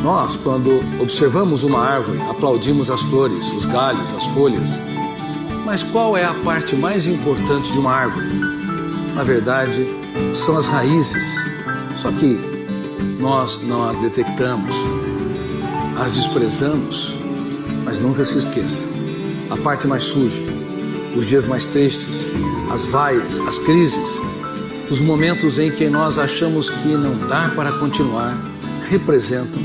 Nós, quando observamos uma árvore, aplaudimos as flores, os galhos, as folhas. Mas qual é a parte mais importante de uma árvore? Na verdade, são as raízes. Só que nós não as detectamos, as desprezamos, mas nunca se esqueça. A parte mais suja, os dias mais tristes, as vaias, as crises, os momentos em que nós achamos que não dá para continuar, representam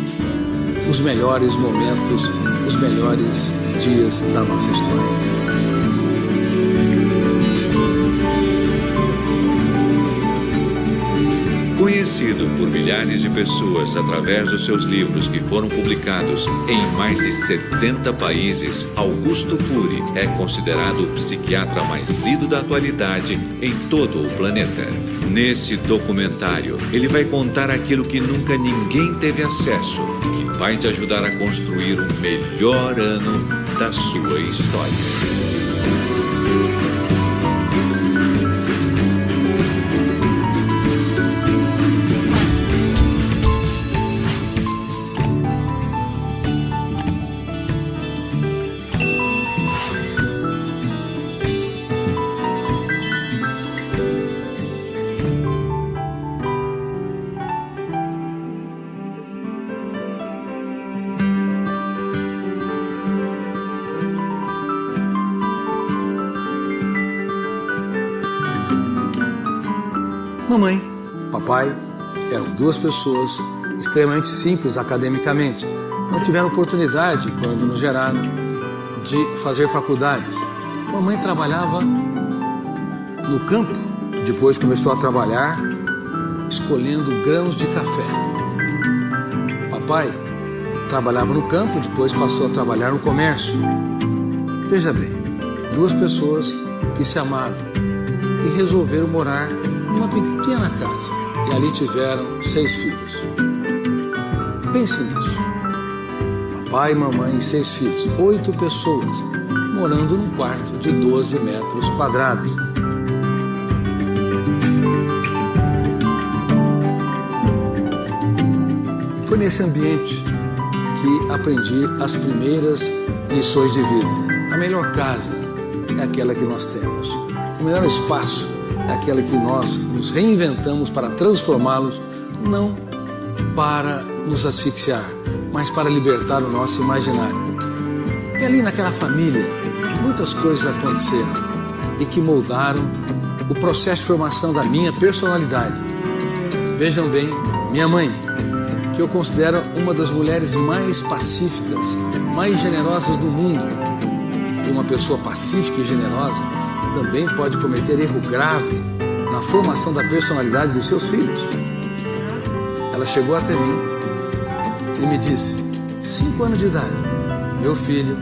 os melhores momentos, os melhores dias da nossa história. Conhecido por milhares de pessoas através dos seus livros que foram publicados em mais de 70 países, Augusto Puri é considerado o psiquiatra mais lido da atualidade em todo o planeta. Nesse documentário, ele vai contar aquilo que nunca ninguém teve acesso, que vai te ajudar a construir o melhor ano da sua história. Mamãe, papai eram duas pessoas extremamente simples academicamente. Não tiveram oportunidade, quando nos geraram, de fazer faculdades. Mamãe trabalhava no campo, depois começou a trabalhar escolhendo grãos de café. Papai trabalhava no campo, depois passou a trabalhar no comércio. Veja bem, duas pessoas que se amaram e resolveram morar numa pequena casa, e ali tiveram 6 filhos. Pense nisso. Papai, mamãe e 6 filhos, 8 pessoas, morando num quarto de 12 metros quadrados. Foi nesse ambiente que aprendi as primeiras lições de vida. A melhor casa é aquela que nós temos. O melhor espaço é aquela que nós nos reinventamos para transformá-los, não para nos asfixiar, mas para libertar o nosso imaginário. E ali naquela família, muitas coisas aconteceram e que moldaram o processo de formação da minha personalidade. Vejam bem, minha mãe, que eu considero uma das mulheres mais pacíficas, mais generosas do mundo. E uma pessoa pacífica e generosa também pode cometer erro grave na formação da personalidade dos seus filhos. Ela chegou até mim e me disse, 5 anos de idade, meu filho,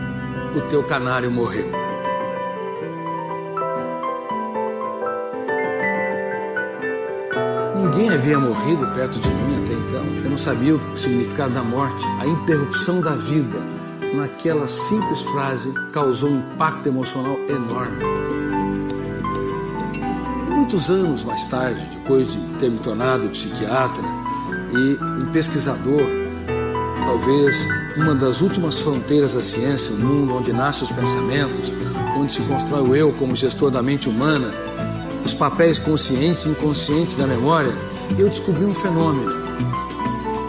o teu canário morreu. Ninguém havia morrido perto de mim até então. Eu não sabia o significado da morte, a interrupção da vida. Naquela simples frase causou um impacto emocional enorme. Muitos anos mais tarde, depois de ter me tornado psiquiatra e um pesquisador, talvez uma das últimas fronteiras da ciência, um mundo onde nascem os pensamentos, onde se constrói o eu como gestor da mente humana, os papéis conscientes e inconscientes da memória, eu descobri um fenômeno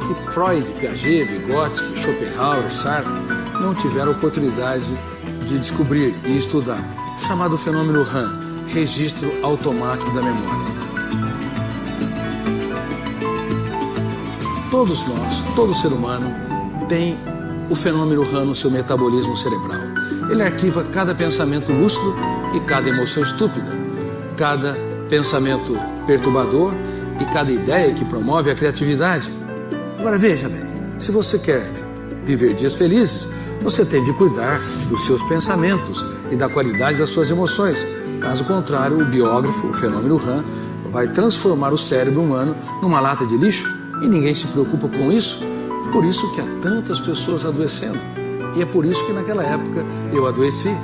que Freud, Piaget, Vygotsky, Schopenhauer, Sartre não tiveram oportunidade de descobrir e estudar, chamado fenômeno RAM, registro automático da memória. Todos nós, todo ser humano, tem o fenômeno RAM no seu metabolismo cerebral. Ele arquiva cada pensamento lúcido e cada emoção estúpida, cada pensamento perturbador e cada ideia que promove a criatividade. Agora veja bem, se você quer viver dias felizes, você tem de cuidar dos seus pensamentos e da qualidade das suas emoções. Caso contrário, o biógrafo, o fenômeno RAM, vai transformar o cérebro humano numa lata de lixo e ninguém se preocupa com isso. Por isso que há tantas pessoas adoecendo. E é por isso que naquela época eu adoeci.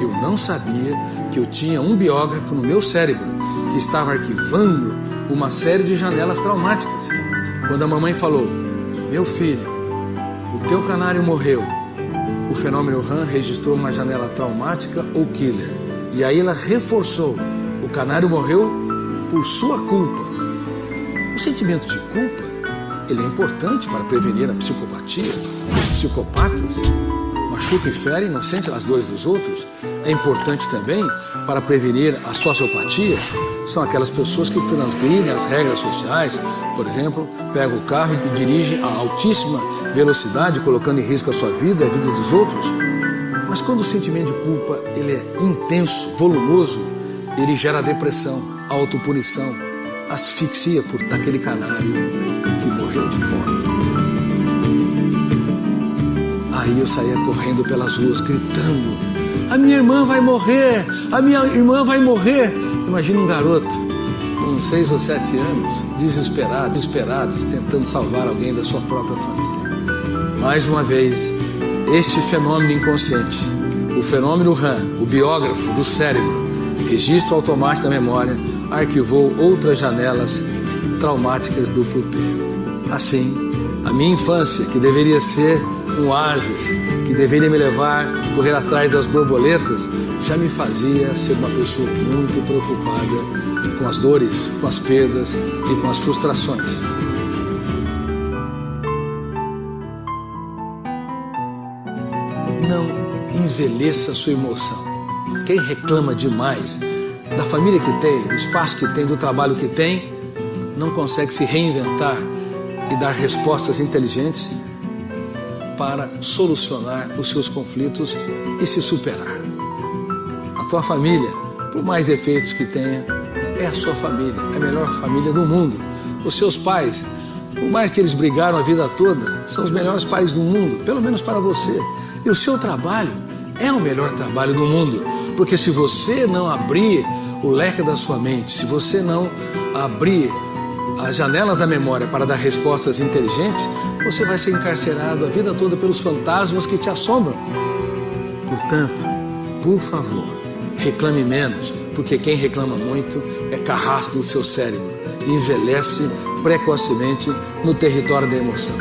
Eu não sabia que eu tinha um biógrafo no meu cérebro que estava arquivando uma série de janelas traumáticas. Quando a mamãe falou, meu filho, teu canário morreu, o fenômeno RAM registrou uma janela traumática ou killer. E aí ela reforçou, o canário morreu por sua culpa. O sentimento de culpa, ele é importante para prevenir a psicopatia. Os psicopatas machucam e ferem, não sentem as dores dos outros. É importante também para prevenir a sociopatia. São aquelas pessoas que transgridem as regras sociais, por exemplo, pegam o carro e dirigem a altíssima velocidade, colocando em risco a sua vida e a vida dos outros. Mas quando o sentimento de culpa ele é intenso, volumoso, ele gera depressão, autopunição, asfixia por aquele canário que morreu de fome. Aí eu saía correndo pelas ruas, gritando: a minha irmã vai morrer! A minha irmã vai morrer! Imagina um garoto com 6 ou 7 anos, desesperados, tentando salvar alguém da sua própria família. Mais uma vez, este fenômeno inconsciente, o fenômeno RAM, o biógrafo do cérebro, registro automático da memória, arquivou outras janelas traumáticas do P. Assim, a minha infância, que deveria ser um oásis, que deveria me levar a correr atrás das borboletas, já me fazia ser uma pessoa muito preocupada com as dores, com as perdas e com as frustrações. Não envelheça a sua emoção. Quem reclama demais da família que tem, do espaço que tem, do trabalho que tem, não consegue se reinventar e dar respostas inteligentes para solucionar os seus conflitos e se superar. A tua família, por mais defeitos que tenha, é a sua família, é a melhor família do mundo. Os seus pais, por mais que eles brigaram a vida toda, são os melhores pais do mundo, pelo menos para você. E o seu trabalho é o melhor trabalho do mundo, porque se você não abrir o leque da sua mente, se você não abrir as janelas da memória para dar respostas inteligentes, você vai ser encarcerado a vida toda pelos fantasmas que te assombram. Portanto, por favor, reclame menos, porque quem reclama muito é carrasco do seu cérebro e envelhece precocemente no território da emoção.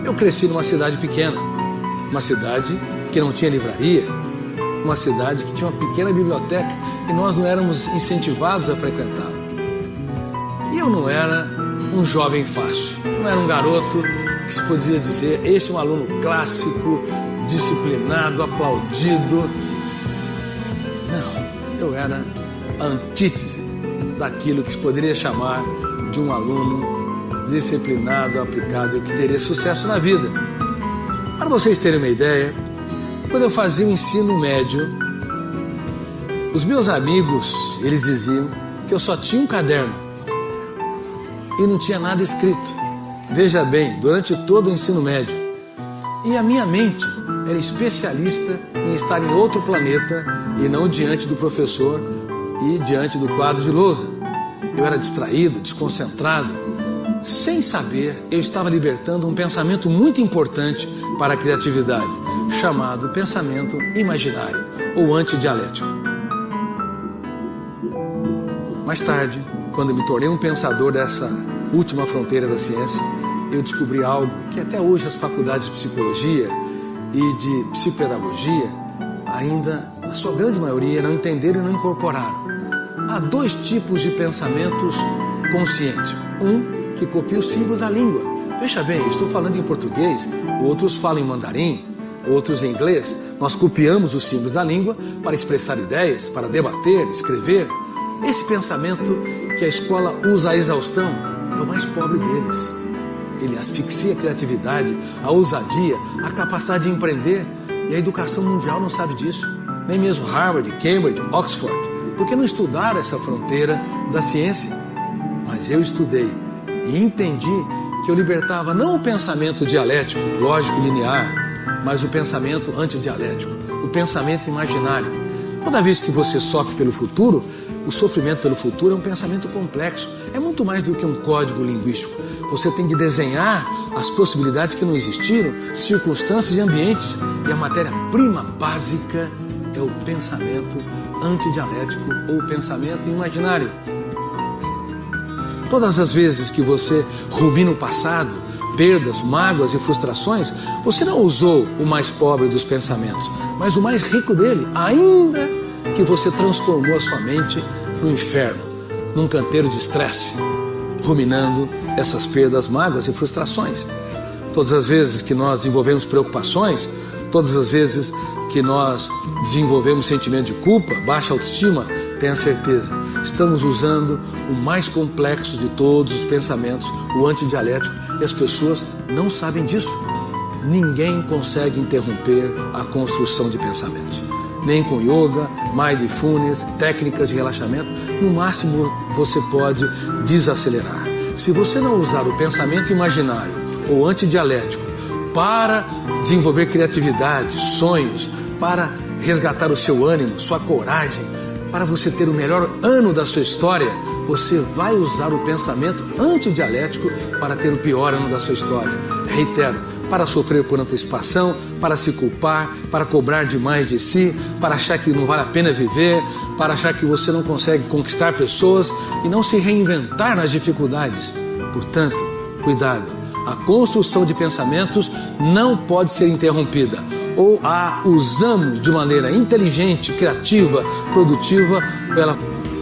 Eu cresci numa cidade pequena, uma cidade que não tinha livraria, uma cidade que tinha uma pequena biblioteca e nós não éramos incentivados a frequentá-la. E eu não era um jovem fácil, não era um garoto que se podia dizer, este é um aluno clássico, disciplinado, aplaudido. Não, eu era a antítese daquilo que se poderia chamar de um aluno disciplinado, aplicado e que teria sucesso na vida. Para vocês terem uma ideia, quando eu fazia o ensino médio, os meus amigos, eles diziam que eu só tinha um caderno e não tinha nada escrito. Veja bem, durante todo o ensino médio. E a minha mente era especialista em estar em outro planeta e não diante do professor e diante do quadro de lousa. Eu era distraído, desconcentrado. Sem saber, eu estava libertando um pensamento muito importante para a criatividade, chamado pensamento imaginário ou antidialético. Mais tarde, quando me tornei um pensador dessa última fronteira da ciência, eu descobri algo que até hoje as faculdades de psicologia e de psicopedagogia ainda, na sua grande maioria, não entenderam e não incorporaram. Há 2 tipos de pensamentos conscientes. Um que copia o símbolo da língua. Veja bem, eu estou falando em português, outros falam em mandarim, outros em inglês. Nós copiamos os símbolos da língua para expressar ideias, para debater, escrever. Esse pensamento que a escola usa a exaustão é o mais pobre deles. Ele asfixia a criatividade, a ousadia, a capacidade de empreender. E a educação mundial não sabe disso. Nem mesmo Harvard, Cambridge, Oxford. Porque não estudaram essa fronteira da ciência. Mas eu estudei e entendi que eu libertava não o pensamento dialético, lógico, linear, mas o pensamento antidialético, o pensamento imaginário. Toda vez que você sofre pelo futuro, o sofrimento pelo futuro é um pensamento complexo, é muito mais do que um código linguístico. Você tem que desenhar as possibilidades que não existiram, circunstâncias e ambientes, e a matéria-prima básica é o pensamento antidialético ou o pensamento imaginário. Todas as vezes que você rumina o passado, perdas, mágoas e frustrações, você não usou o mais pobre dos pensamentos, mas o mais rico dele, ainda que você transformou a sua mente no inferno, num canteiro de estresse, ruminando essas perdas, mágoas e frustrações. Todas as vezes que nós desenvolvemos preocupações, todas as vezes que nós desenvolvemos sentimento de culpa, baixa autoestima, tenha certeza, estamos usando o mais complexo de todos os pensamentos, o antidialético, e as pessoas não sabem disso. Ninguém consegue interromper a construção de pensamentos. Nem com yoga, mindfulness, técnicas de relaxamento, no máximo você pode desacelerar. Se você não usar o pensamento imaginário ou antidialético para desenvolver criatividade, sonhos, para resgatar o seu ânimo, sua coragem, para você ter o melhor ano da sua história, você vai usar o pensamento antidialético para ter o pior ano da sua história. Reitero, para sofrer por antecipação, para se culpar, para cobrar demais de si, para achar que não vale a pena viver, para achar que você não consegue conquistar pessoas e não se reinventar nas dificuldades. Portanto, cuidado, a construção de pensamentos não pode ser interrompida. Ou a usamos de maneira inteligente, criativa, produtiva, ela